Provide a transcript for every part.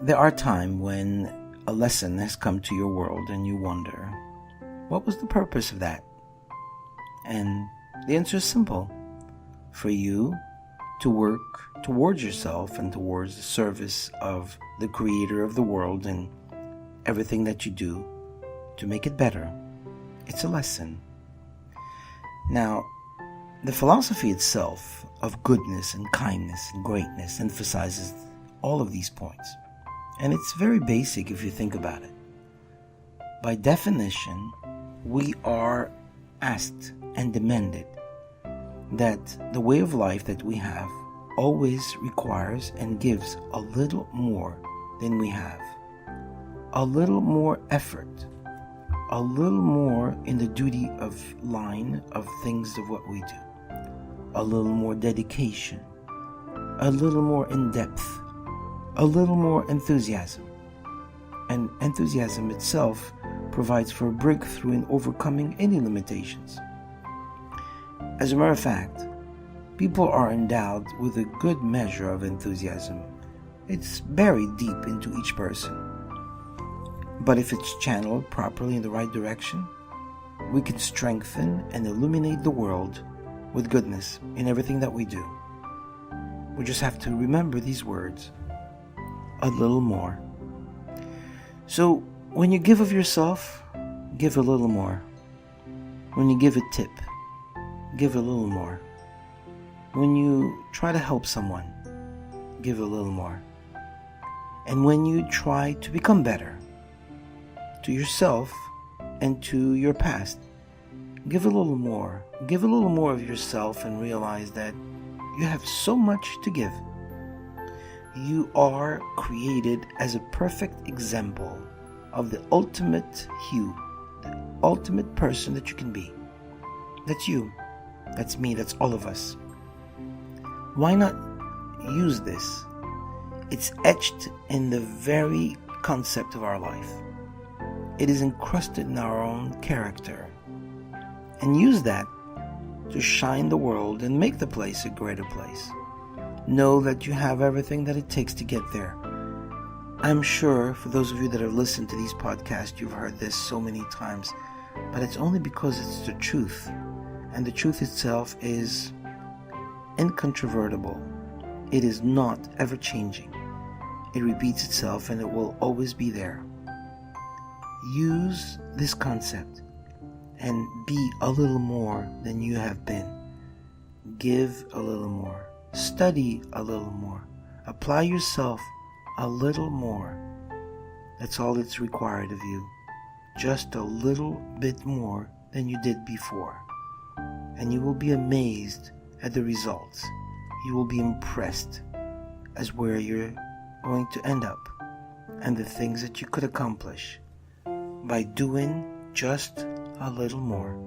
There are times when a lesson has come to your world and you wonder, what was the purpose of that? And the answer is simple. For you to work towards yourself and towards the service of the creator of the world and everything that you do to make it better. It's a lesson. Now, the philosophy itself of goodness and kindness and greatness emphasizes all of these points. And it's very basic if you think about it. By definition, we are asked and demanded that the way of life that we have always requires and gives a little more than we have. A little more effort. A little more in the duty of line of things of what we do. A little more dedication. A little more in depth. A little more enthusiasm. And enthusiasm itself provides for a breakthrough in overcoming any limitations. As a matter of fact, people are endowed with a good measure of enthusiasm. It's buried deep into each person. But if it's channeled properly in the right direction, we can strengthen and illuminate the world with goodness in everything that we do. We just have to remember these words. A little more. So, when you give of yourself, give a little more. When you give a tip, give a little more. When you try to help someone, give a little more. And when you try to become better, to yourself and to your past, give a little more. Give a little more of yourself and realize that you have so much to give. You are created as a perfect example of the ultimate hue, the ultimate person that you can be. That's you. That's me. That's all of us. Why not use this? It's etched in the very concept of our life. It is encrusted in our own character. And use that to shine the world and make the place a greater place. Know that you have everything that it takes to get there. I'm sure for those of you that have listened to these podcasts, you've heard this so many times, but it's only because it's the truth. And the truth itself is incontrovertible. It is not ever changing. It repeats itself and it will always be there. Use this concept and be a little more than you have been. Give a little more. Study a little more. Apply yourself a little more. That's all that's required of you. Just a little bit more than you did before. And you will be amazed at the results. You will be impressed as where you're going to end up and the things that you could accomplish by doing just a little more.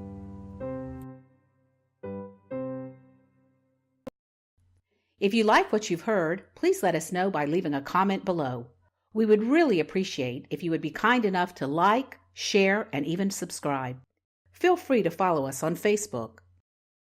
If you like what you've heard, please let us know by leaving a comment below. We would really appreciate if you would be kind enough to like, share, and even subscribe. Feel free to follow us on Facebook.